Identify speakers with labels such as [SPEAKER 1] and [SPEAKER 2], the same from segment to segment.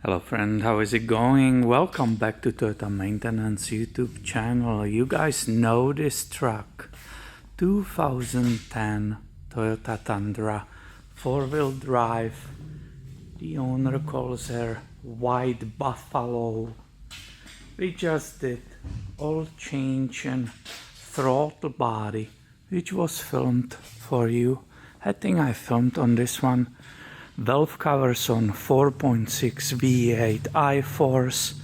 [SPEAKER 1] Hello friend, how is it going? Welcome back to Toyota Maintenance YouTube channel. You guys know this truck. 2010 Toyota Tundra, 4-wheel drive. The owner calls her White Buffalo. We just did oil change and throttle body, which was filmed for you. I think I filmed on this one. Valve covers on 4.6 V8 I-Force,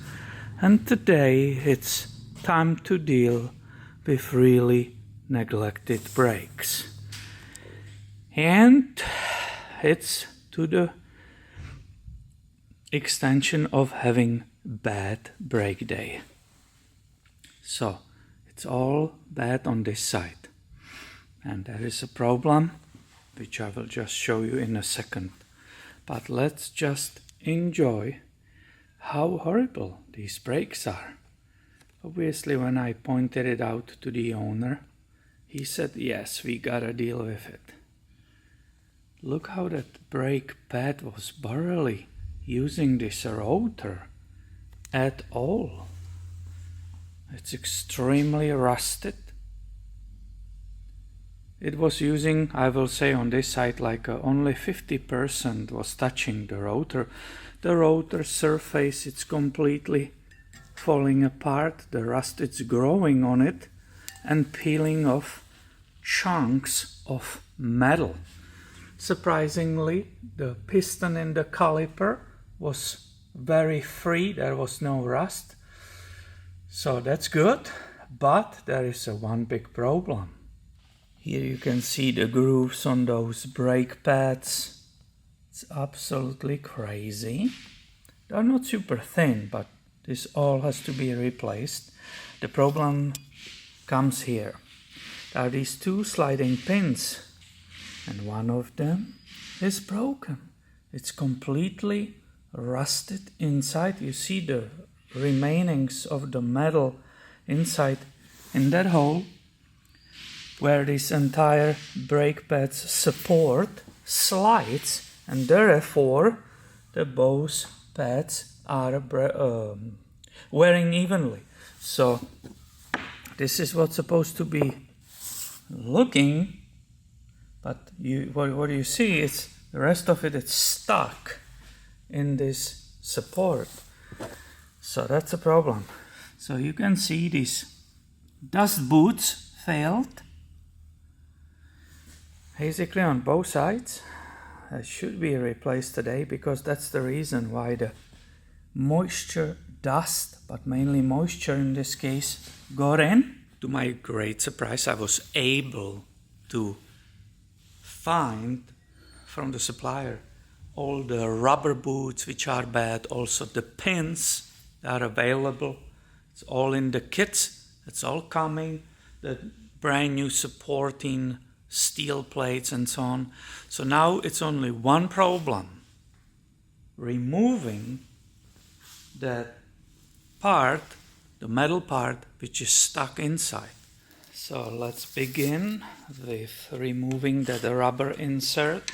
[SPEAKER 1] and today it's time to deal with really neglected brakes. And it's to the extension of having bad brake day. So it's all bad on this side, and there is a problem which I will just show you in a second. But let's just enjoy how horrible these brakes are. Obviously, when I pointed it out to the owner, he said, yes, we gotta deal with it. Look how that brake pad was barely using this rotor at all. It's extremely rusted. It was using, I will say on this side, like only 50% was touching the rotor. The rotor surface, it's completely falling apart. The rust is growing on it and peeling off chunks of metal. Surprisingly, the piston in the caliper was very free. There was no rust. So that's good, but there is one big problem. Here you can see the grooves on those brake pads. It's absolutely crazy. They're not super thin, but this all has to be replaced. The problem comes here. There are these two sliding pins, and one of them is broken. It's completely rusted inside. You see the remainings of the metal inside in that hole, where this entire brake pad's support slides, and therefore the both pads are wearing evenly. So this is what's supposed to be looking, but what you see is the rest of it is stuck in this support. So that's a problem. So you can see these dust boots failed. Basically on both sides. It should be replaced today, because that's the reason why the moisture, dust, but mainly moisture in this case, got in. To my great surprise, I was able to find from the supplier all the rubber boots which are bad, also the pins that are available. It's all in the kits, it's all coming, the brand new supporting steel plates and so on. So now it's only one problem: removing that part, the metal part, which is stuck inside. So let's begin with removing that rubber insert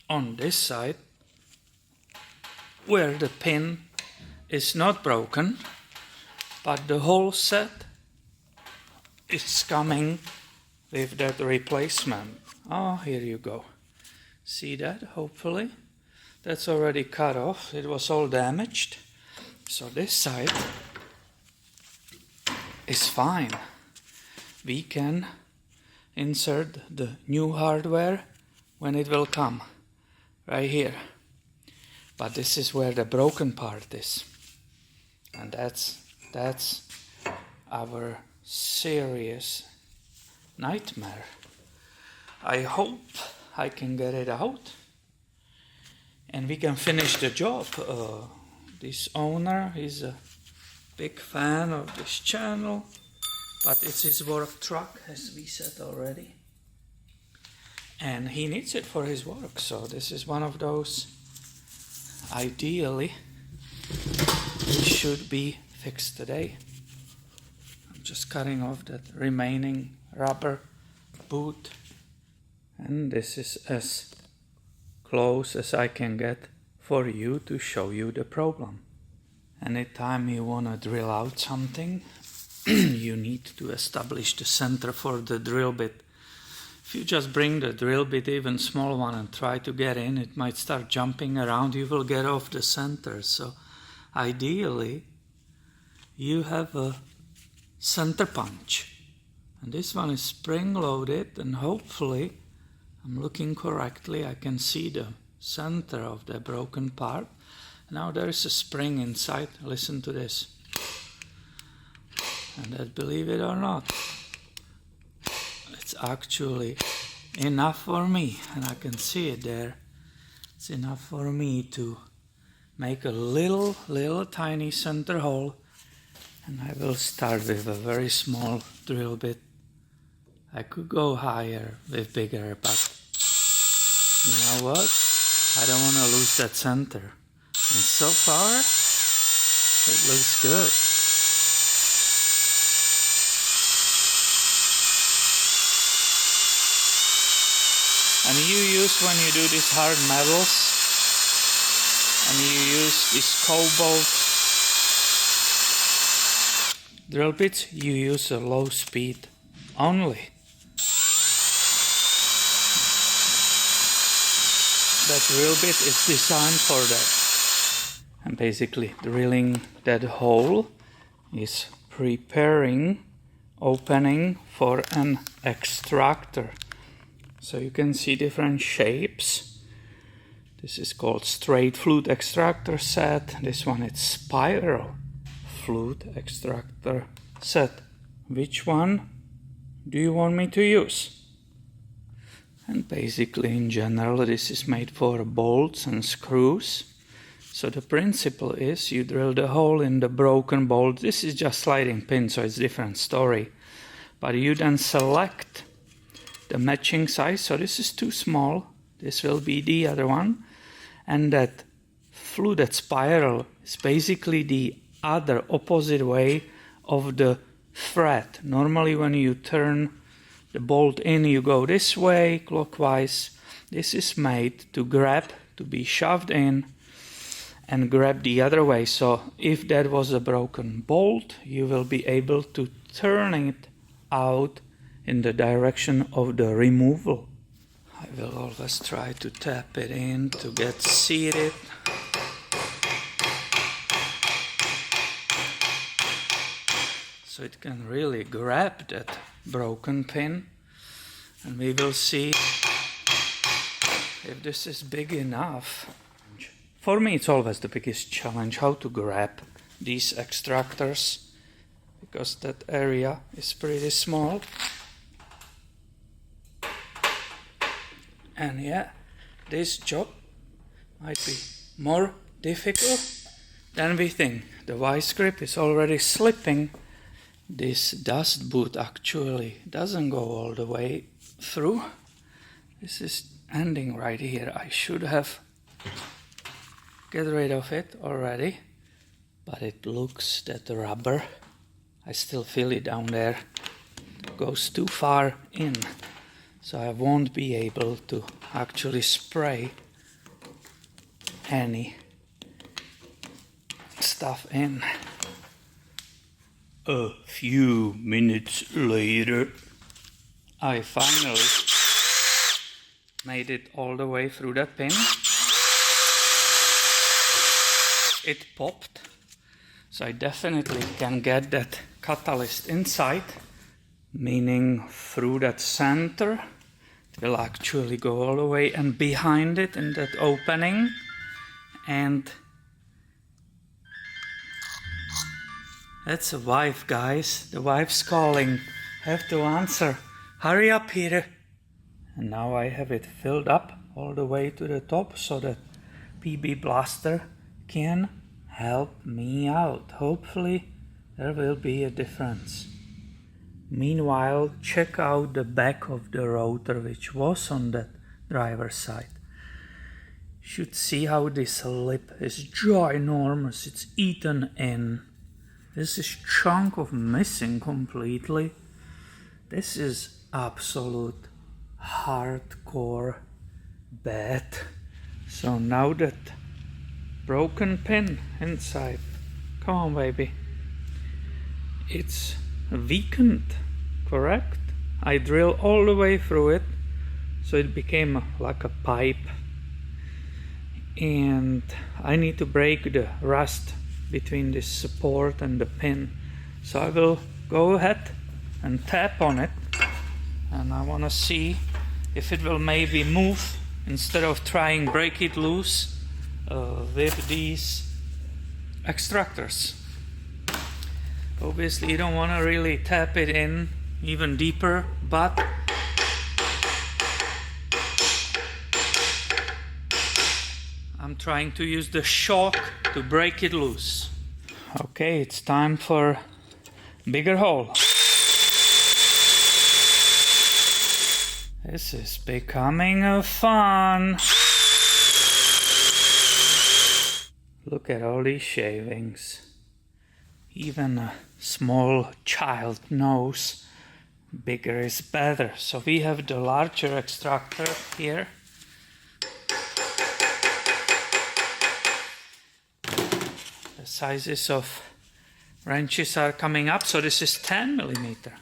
[SPEAKER 1] on this side, where the pin is not broken, but the whole set is coming with that replacement. Oh, here you go. See that? Hopefully that's already cut off. It was all damaged. So this side is fine. We can insert the new hardware when it will come, right here. But this is where the broken part is, and that's our serious nightmare. I hope I can get it out and we can finish the job. This owner is a big fan of this channel, but it's his work truck, as we said already, and he needs it for his work. So this is one of those, ideally it should be fixed today. Just cutting off that remaining rubber boot, and this is as close as I can get for you to show you the problem. Anytime you want to drill out something, you need to establish the center for the drill bit. If you just bring the drill bit, even small one, and try to get in, it might start jumping around. You will get off the center. So ideally, you have a center punch. And this one is spring-loaded, and hopefully, I'm looking correctly, I can see the center of the broken part. Now there is a spring inside. Listen to this. And that, believe it or not, it's actually enough for me, and I can see it there. It's enough for me to make a little tiny center hole, and I will start with a very small drill bit. I could go higher with bigger, but you know what? I don't want to lose that center. And so far, it looks good. And you use, when you do these hard metals, and you use this cobalt drill bits, you use a low speed only. That drill bit is designed for that. And basically drilling that hole is preparing opening for an extractor. So you can see different shapes. This is called straight flute extractor set. This one is spiral flute extractor set. Which one do you want me to use? And basically in general this is made for bolts and screws. So the principle is you drill the hole in the broken bolt. This is just sliding pin, so it's a different story. But you then select the matching size. So this is too small. This will be the other one. And that flute, that spiral, is basically the other opposite way of the thread. Normally when you turn the bolt in, you go this way, clockwise. This is made to grab, to be shoved in and grab the other way. So if that was a broken bolt, you will be able to turn it out in the direction of the removal. I will always try to tap it in to get seated. So it can really grab that broken pin, and we will see if this is big enough. For me it's always the biggest challenge how to grab these extractors, because that area is pretty small. And yeah, this job might be more difficult than we think. The vice grip is already slipping. This dust boot actually doesn't go all the way through. This is ending right here. I should have get rid of it already, but it looks that the rubber, I still feel it down there, goes too far in. So I won't be able to actually spray any stuff in. A few minutes later, I finally made it all the way through that pin. It popped, so I definitely can get that catalyst inside, meaning through that center. It will actually go all the way, and behind it in that opening, and that's a wife, guys. The wife's calling. Have to answer. Hurry up, Peter. And now I have it filled up all the way to the top so that PB Blaster can help me out. Hopefully there will be a difference. Meanwhile, check out the back of the rotor, which was on that driver's side. You should see how this lip is ginormous. It's eaten in. This is chunk of missing completely. This is absolute hardcore bad. So now that broken pin inside. Come on, baby. It's weakened, correct? I drill all the way through it, so it became like a pipe. And I need to break the rust between this support and the pin. So I will go ahead and tap on it, and I want to see if it will maybe move instead of trying break it loose with these extractors. Obviously you don't want to really tap it in even deeper, but I'm trying to use the shock to break it loose. Okay, it's time for bigger hole. This is becoming a fun. Look at all these shavings. Even a small child knows bigger is better. So we have the larger extractor here. The sizes of wrenches are coming up, so this is 10 millimeter.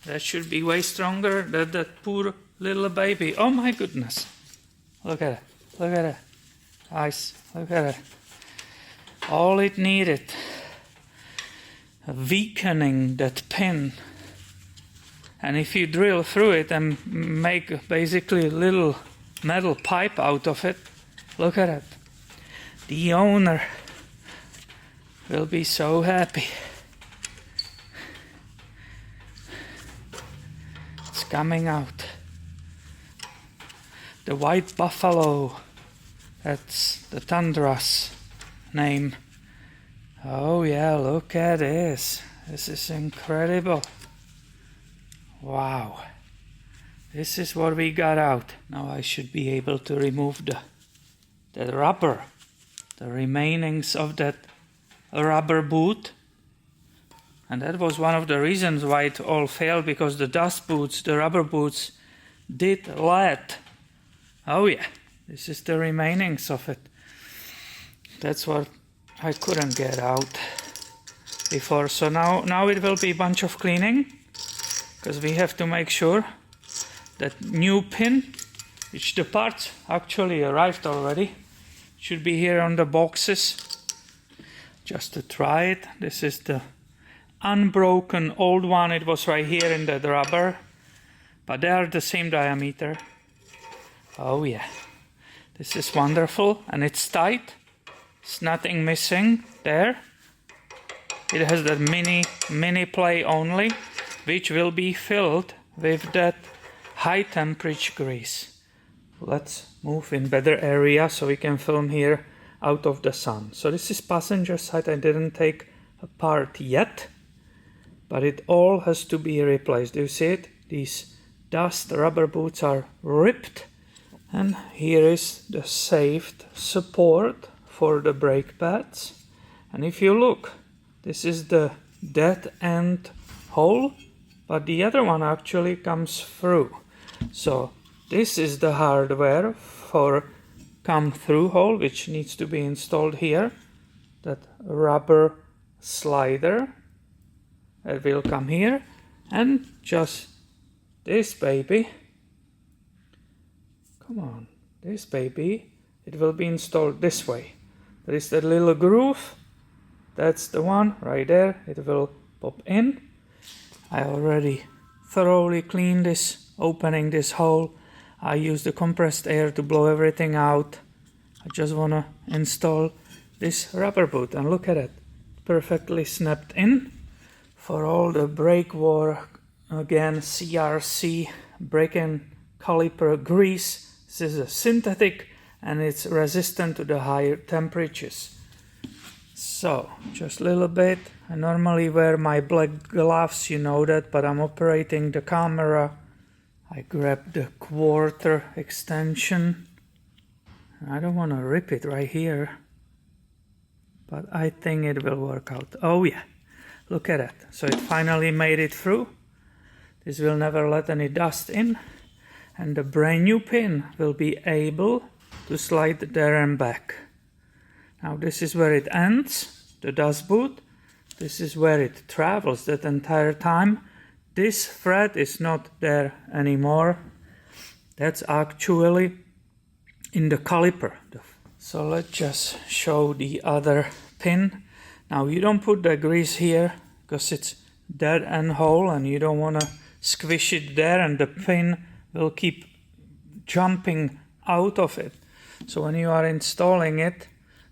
[SPEAKER 1] That should be way stronger than that poor little baby. Oh my goodness. Look at it. Look at it. Guys, look at it. All it needed, weakening that pin. And if you drill through it and make basically a little metal pipe out of it, look at it. The owner will be so happy. It's coming out. The white buffalo, that's the Tundra's name. Oh yeah, look at this. This is incredible. Wow. This is what we got out. Now I should be able to remove the rubber, the remainings of that rubber boot. And that was one of the reasons why it all failed, because the dust boots, the rubber boots, did lead. Oh yeah, this is the remainings of it. That's what I couldn't get out before. So now it will be a bunch of cleaning, because we have to make sure that new pin, which the parts actually arrived already, should be here on the boxes. Just to try it. This is the unbroken old one. It was right here in the rubber, but they are the same diameter. Oh yeah, this is wonderful, and it's tight. It's nothing missing there. It has that mini play only, which will be filled with that high temperature grease. Let's move in better area so we can film here out of the sun. So this is passenger side. I didn't take apart yet, but it all has to be replaced. Do you see it? These dust rubber boots are ripped, and here is the saved support for the brake pads. And if you look, this is the dead end hole, but the other one actually comes through. So this is the hardware for come through hole, which needs to be installed here. That rubber slider that will come here, and just this baby, come on, this baby, it will be installed this way. There is that little groove, that's the one right there. It will pop in. I already thoroughly cleaned this, opening this hole. I use the compressed air to blow everything out. I just want to install this rubber boot, and look at it, perfectly snapped in. For all the brake work, again, CRC, brake and caliper grease. This is a synthetic, and it's resistant to the higher temperatures. So, just a little bit. I normally wear my black gloves, you know that, but I'm operating the camera. I grab the quarter extension. I don't want to rip it right here, but I think it will work out. Oh yeah, look at it. So it finally made it through. This will never let any dust in, and the brand new pin will be able to slide there and back. Now this is where it ends, the dust boot. This is where it travels that entire time. This thread is not there anymore. That's actually in the caliper. So let's just show the other pin. Now you don't put the grease here because it's dead end hole and you don't want to squish it there and the pin will keep jumping out of it. So when you are installing it,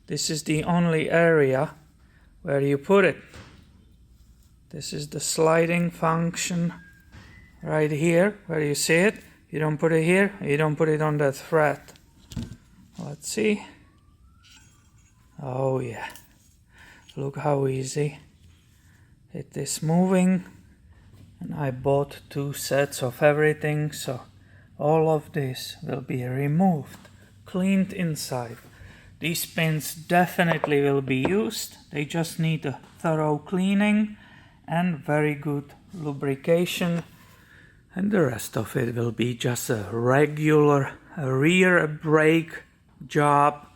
[SPEAKER 1] this is the only area where you put it. This is the sliding function right here where you see it. You don't put it here, you don't put it on that thread. Let's see. Oh yeah, look how easy it is moving. And I bought 2 sets of everything, so all of this will be removed, cleaned inside. These pins definitely will be used. They just need a thorough cleaning and very good lubrication. And the rest of it will be just a regular rear brake job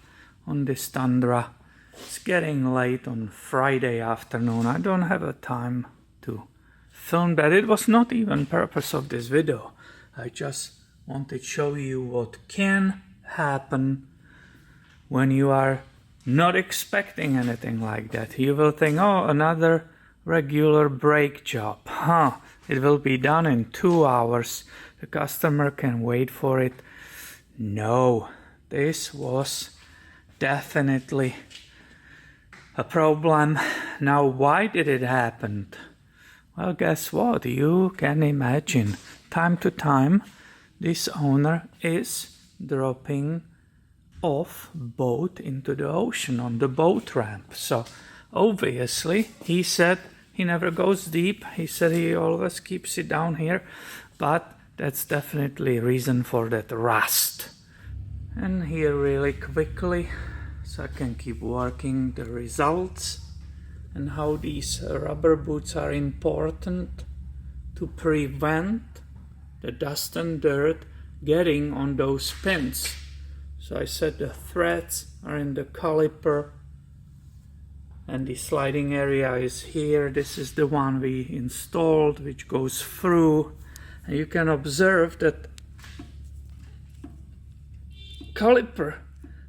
[SPEAKER 1] on this Tundra. It's getting late on Friday afternoon. I don't have a time to film that. It was not even purpose of this video. I just wanted to show you what can happen when you are not expecting anything like that. You will think, oh, another regular brake job. It will be done in 2 hours. The customer can wait for it. No, this was definitely a problem. Now, why did it happen? Well, guess what? You can imagine. Time to time, this owner is dropping off boat into the ocean on the boat ramp. So obviously, he said he never goes deep. He said he always keeps it down here. But that's definitely a reason for that rust. And here really quickly, so I can keep working the results and how these rubber boots are important to prevent the dust and dirt getting on those pins. So I said the threads are in the caliper and the sliding area is here. This is the one we installed, which goes through, and you can observe that caliper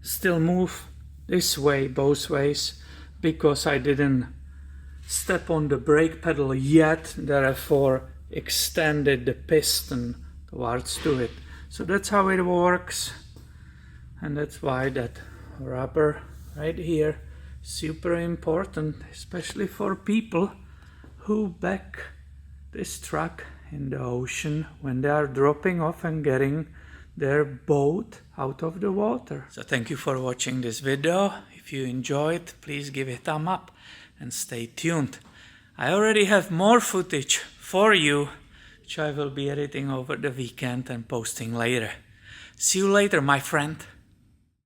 [SPEAKER 1] still move this way, both ways, because I didn't step on the brake pedal yet, therefore extended the piston towards to it. So that's how it works, and that's why that rubber right here super important, especially for people who back this truck in the ocean when they are dropping off and getting their boat out of the water. So thank you for watching this video. If you enjoyed, please give it a thumb up and stay tuned. I already have more footage for you, which I will be editing over the weekend and posting later. See you later, my friend.